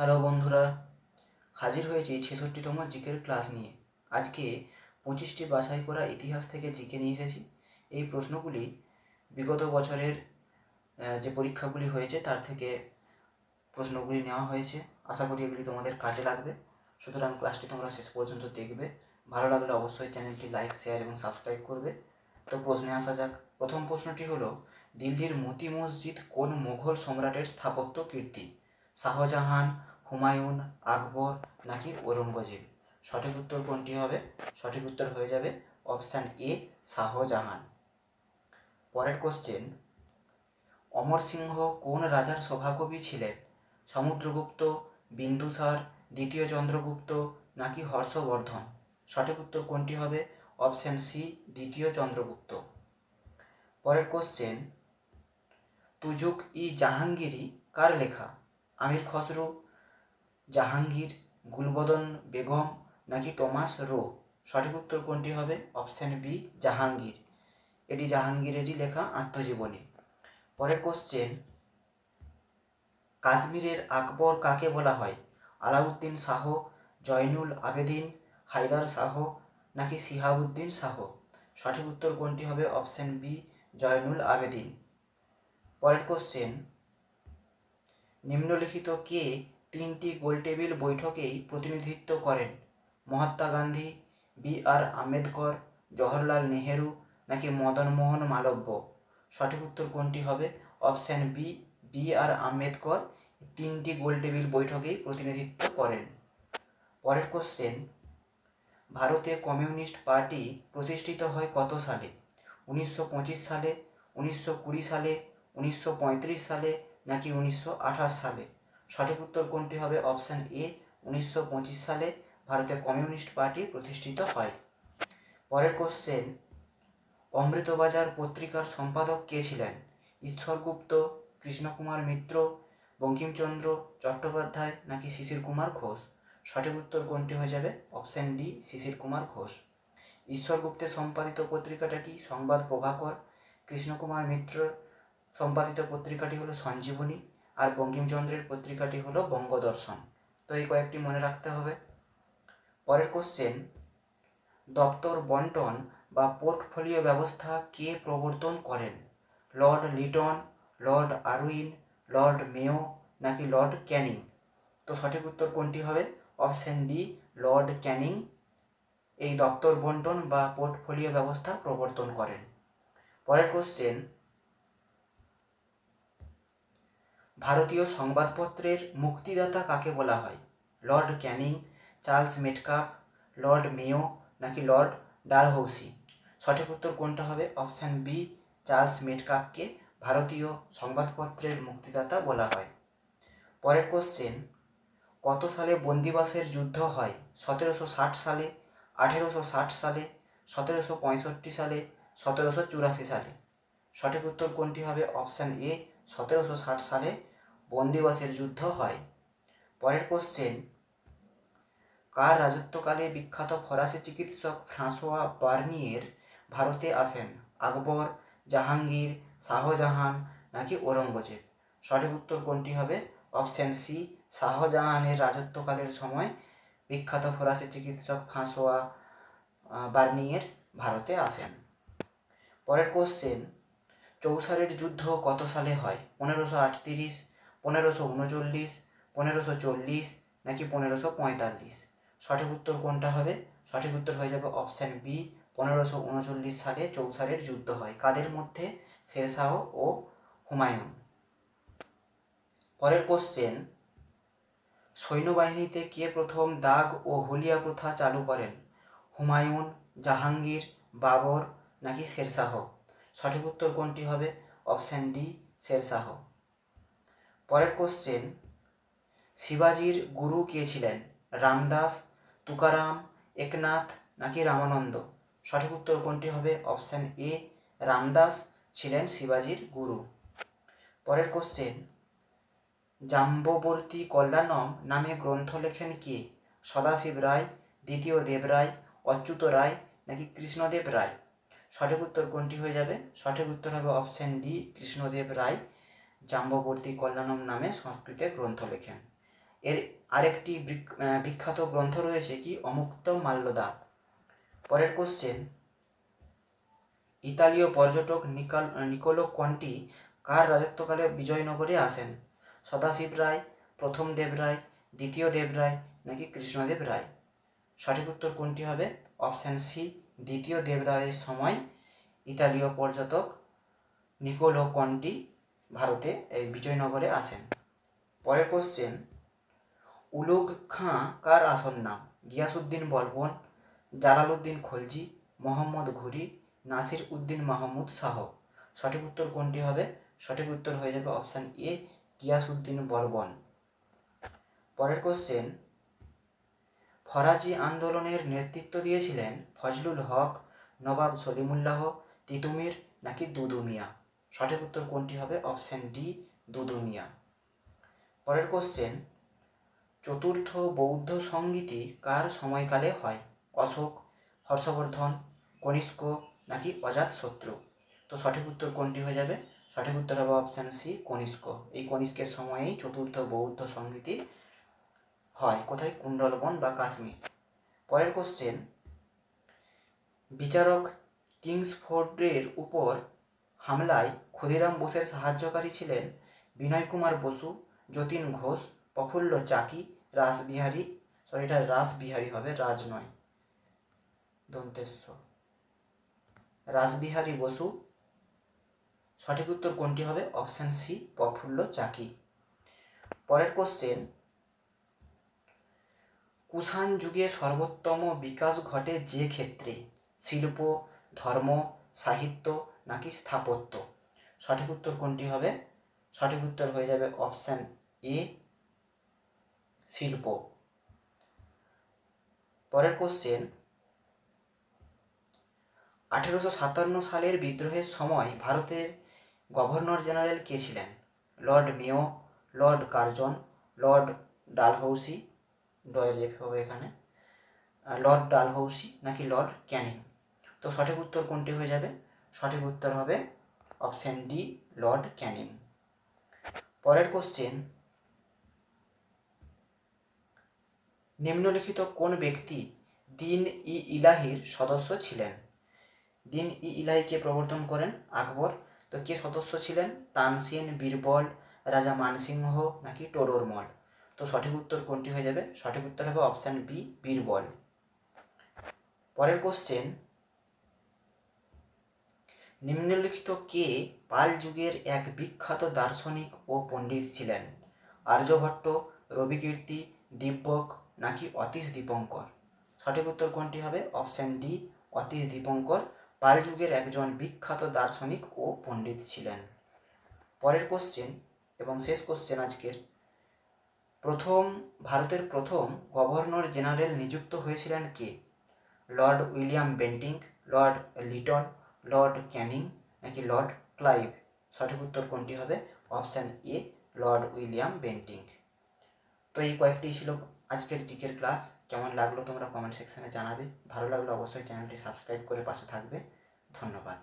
Hello বন্ধুরা, হাজির হয়েছি ৬৬তম জিকের ক্লাস নিয়ে। আজকে ২৫টি বাছাই করা ইতিহাস থেকে জিকে নিয়ে এসেছি। এই প্রশ্নগুলি বিগত বছরের যে পরীক্ষাগুলি হয়েছে তার থেকে প্রশ্নগুলি নেওয়া হয়েছে। আশা করি এগুলি তোমাদের কাজে লাগবে। সুতরাং ক্লাসটি তোমরা শেষ পর্যন্ত দেখবে। ভালো লাগলে অবশ্যই চ্যানেলটি লাইক, শেয়ার এবং সাবস্ক্রাইব করবে। তো প্রশ্নে আসা যাক। প্রথম প্রশ্নটি হলো, দিল্লির মতি মসজিদ কোন মোঘল সম্রাটের স্থাপত্য কীর্তি? শাহজাহান, হুমায়ুন, আকবর নাকি ঔরঙ্গজেব? সঠিক উত্তর কোনটি হবে? সঠিক উত্তর হয়ে যাবে অপশান এ, শাহজাহান। পরের কোশ্চেন, অমর সিংহ কোন রাজার সভাকবি ছিলেন? সমুদ্রগুপ্ত, বিন্দুসার, দ্বিতীয় চন্দ্রগুপ্ত নাকি হর্ষবর্ধন? সঠিক উত্তর কোনটি হবে? অপশান সি, দ্বিতীয় চন্দ্রগুপ্ত। পরের কোশ্চেন, তুজুক ই জাহাঙ্গীরি কার লেখা? আমির খসরু, জাহাঙ্গীর, গুলবদন বেগম নাকি টমাস রো? সঠিক উত্তর কোনটি হবে? Option B, Jahangir. এটি জাহাঙ্গীরেরই লেখা আত্মজীবনী। পরের কোশ্চেন, কাশ্মীরের আকবর কাকে বলা হয়? আলাউদ্দিন শাহ, জয়নুল আবেদিন, হায়দার শাহ নাকি শিহাবুদ্দিন শাহ? সঠিক উত্তর কোনটি হবে? Option B, Zainul Abedin. পরের কোশ্চেন, নিম্নলিখিত কে তিনটি গোলটেবিল বৈঠকেই প্রতিনিধিত্ব করেন? মহাত্মা গান্ধী, বি.আর. আম্বেদকর, জওহরলাল নেহেরু নাকি মদনমোহন মালব্য? সঠিক উত্তর কোনটি হবে? Option B, B.R.. আম্বেদকর তিনটি গোলটেবিল বৈঠকেই প্রতিনিধিত্ব করেন। পরের কোশ্চেন, ভারতে কমিউনিস্ট পার্টি প্রতিষ্ঠিত হয় কত সালে? 1925 সালে, 1920 সালে, 1935 সালে নাকি 1928 সালে? সঠিক উত্তর কোনটি হবে? অপশান এ, 1925 সালে ভারতে কমিউনিস্ট পার্টি প্রতিষ্ঠিত হয়। পরের কোশ্চেন, অমৃতবাজার পত্রিকার সম্পাদক কে ছিলেন? ঈশ্বরগুপ্ত, কৃষ্ণকুমার মিত্র, বঙ্কিমচন্দ্র চট্টোপাধ্যায় নাকি শিশির কুমার ঘোষ? সঠিক উত্তর কোনটি হয়ে যাবে? অপশান ডি, শিশির কুমার ঘোষ। ঈশ্বরগুপ্তের সম্পাদিত পত্রিকাটা কি? সংবাদ প্রভাকর। কৃষ্ণকুমার মিত্র সম্পাদিত পত্রিকাটি হলো সঞ্জীবনী, আর বঙ্কিমচন্দ্রের পত্রিকাটি হলো বঙ্গদর্শন। তো এই কয়েকটি মনে রাখতে হবে। পরের কোশ্চেন, দপ্তর বন্টন বা পোর্টফোলিও ব্যবস্থা কে প্রবর্তন করেন? Lord Lytton, Lord Irwin, Lord Mayo নাকি লর্ড ক্যানিং? তো সঠিক উত্তর কোনটি হবে? অপশান ডি, লর্ড ক্যানিং এই দপ্তর বন্টন বা পোর্টফোলিও ব্যবস্থা প্রবর্তন করেন। পরের কোশ্চেন, ভারতীয় সংবাদপত্রের মুক্তিদাতা কাকে বলা হয়? Lord Canning, Charles Metcalfe, Lord Mayo নাকি লর্ড ডালহৌসি? সঠিক উত্তর কোনটা হবে? অপশান বি, চার্লস মেটকাফকে ভারতীয় সংবাদপত্রের মুক্তিদাতা বলা হয়। পরের কোশ্চেন, কত সালে বন্দিবাসের যুদ্ধ হয়? 1760 সালে, 1860 সালে, 1765 সালে, 1784 সালে? সঠিক উত্তর কোনটি হবে? অপশান এ, 1760 সালে বন্দিবাসের যুদ্ধ হয়। পরের কোশ্চেন, কার রাজত্বকালে বিখ্যাত ফরাসি চিকিৎসক ফ্রাঁসোয়া বার্নিয়ের ভারতে আসেন? আকবর, জাহাঙ্গীর, শাহজাহান নাকি ঔরঙ্গজেব? সঠিক উত্তর কোনটি হবে? অপশান সি, শাহজাহানের রাজত্বকালের সময় বিখ্যাত ফরাসি চিকিৎসক ফ্রাঁসোয়া বার্নিয়ের ভারতে আসেন। পরের কোশ্চেন, চৌসারের যুদ্ধ কত সালে হয়? 1538, 1539, 1540 নাকি 1545? সঠিক উত্তর কোনটা হবে? সঠিক উত্তর হয়ে যাবে অপশান বি, 1539 সালে চৌসারের যুদ্ধ হয়। কাদের মধ্যে? শেরশাহ ও হুমায়ুন। পরের কোশ্চেন, সৈন্যবাহিনীতে কে প্রথম দাগ ও হুলিয়া প্রথা চালু করেন? হুমায়ুন, জাহাঙ্গীর, বাবর নাকি শেরশাহ? সঠিক উত্তর কোনটি হবে? Option D, Sher Shah. পরের কোশ্চেন, শিবাজির গুরু কে ছিলেন? রামদাস, তুকারাম, একনাথ নাকি রামানন্দ? সঠিক উত্তর কোনটি হবে? অপশান এ, রামদাস ছিলেন শিবাজির গুরু। পরের কোশ্চেন, জাম্ববর্তী কল্যাণম নামে গ্রন্থ লেখেন কে? সদাশিব রায়, দ্বিতীয় দেব রায়, অচ্যুত রায় নাকি কৃষ্ণদেব রায়? সঠিক উত্তর কোনটি হয়ে যাবে? সঠিক উত্তর হবে অপশান ডি, কৃষ্ণদেব রায় জাম্ববর্তী কল্যাণম নামে সংস্কৃতে গ্রন্থ লেখেন। এর আরেকটি বিখ্যাত গ্রন্থ রয়েছে কি অমুক্ত মাল্যদা। পরের কোশ্চেন, ইতালীয় পর্যটক নিকোলো কন্টি কার রাজত্বকালে বিজয়নগরে আসেন? সদাশিব রায়, প্রথম দেবরায়, দ্বিতীয় দেবরায় নাকি কৃষ্ণদেব রায়? সঠিক উত্তর কোনটি হবে? অপশান সি, দ্বিতীয় দেবরায়ের সময় ইতালীয় পর্যটক নিকোলো কন্টি ভারতে এই বিজয়নগরে আসেন। পরের কোশ্চেন, উলুগ খাঁ কার আসল নাম? গিয়াসউদ্দিন বলবন, জালালউদ্দিন খলজি, মোহাম্মদ ঘুরি, নাসির উদ্দিন মাহমুদ শাহ? সঠিক উত্তর কোনটি হবে? সঠিক উত্তর হয়ে যাবে অপশান এ, গিয়াসউদ্দিন বলবন। পরের কোশ্চেন, ফরাজি আন্দোলনের নেতৃত্ব দিয়েছিলেন ফজলুল হক, নবাব সলিমুল্লাহ, তিতুমির নাকি দুদু মিয়া? সঠিক উত্তর কোনটি হবে? অপশান ডি, দুদু মিয়া। পরের কোশ্চেন, চতুর্থ বৌদ্ধ সংগীতি কার সময়কালে হয়? অশোক, হর্ষবর্ধন, কনিষ্ক নাকি অজাতশত্রু? তো সঠিক উত্তর কোনটি হয়ে যাবে? সঠিক উত্তর হবে অপশান সি, কনিষ্ক। এই কনিষ্কের সময়েই চতুর্থ বৌদ্ধ সংগীতি হয়। কোথায়? কুণ্ডলবন বা কাশ্মীর। পরের কোশ্চেন, বিচারক কিংসফোর্ডের উপর হামলায় ক্ষুদিরাম বোসের সাহায্যকারী ছিলেন বিনয় কুমার বসু, যতীন ঘোষ, প্রফুল্ল চাকি, রাসবিহারী, সরি এটা রাসবিহারী হবে, রাজ নয়, দন্তেশ্ব, রাসবিহারী বসু। সঠিক উত্তর কোনটি হবে? অপশান সি, প্রফুল্ল চাকি। পরের কোশ্চেন, কুষাণ যুগে সর্বোত্তম বিকাশ ঘটে যে ক্ষেত্রে? শিল্প, ধর্ম, সাহিত্য নাকি স্থাপত্য? সঠিক উত্তর কোনটি হবে? সঠিক উত্তর হয়ে যাবে অপশান এ, শিল্প। পরের কোশ্চেন, 1857 সালের বিদ্রোহের সময় ভারতের গভর্নর জেনারেল কে ছিলেন? Lord Mayo, lord Curzon, lord Dalhousie, ডয়েলেফ হবে এখানে, লর্ড ডালহৌসি নাকি লর্ড ক্যানিং? তো সঠিক উত্তর কোনটি হয়ে যাবে? সঠিক উত্তর হবে অপশান ডি, লর্ড ক্যানিং। পরের কোশ্চেন, নিম্নলিখিত কোন ব্যক্তি দিন ই ইলাহির সদস্য ছিলেন? দিন ই ইলাহিকে প্রবর্তন করেন আকবর। তো কে সদস্য ছিলেন? তানসেন, বীরবল, রাজা মানসিংহ নাকি টোডরমল? তো সঠিক উত্তর কোনটি হয়ে যাবে? সঠিক উত্তর হবে অপশান বি, বীরবল। পরের কোশ্চেন, নিম্নলিখিত কে পাল যুগের এক বিখ্যাত দার্শনিক ও পণ্ডিত ছিলেন? আর্যভট্ট, রবিকীর্তি, দিব্যক নাকি অতীশ দীপঙ্কর? সঠিক উত্তর কোনটি হবে? অপশান ডি, অতীশ দীপঙ্কর পাল যুগের একজন বিখ্যাত দার্শনিক ও পণ্ডিত ছিলেন। পরের কোশ্চেন এবং শেষ কোশ্চেন আজকের, ভারতের প্রথম গভর্নর জেনারেল নিযুক্ত হয়েছিলেন কে? Lord William Bentinck, lord Lytton, lord Canning নাকি লর্ড ক্লাইভ? সঠিক উত্তর কোনটি হবে? Option A, lord William Bentinck. তো এই কয়েকটি ছিল আজকের জিকের ক্লাস। কেমন লাগলো তোমরা কমেন্ট সেকশানে জানাবে। ভালো লাগলে অবশ্যই চ্যানেলটি সাবস্ক্রাইব করে পাশে থাকবে। ধন্যবাদ।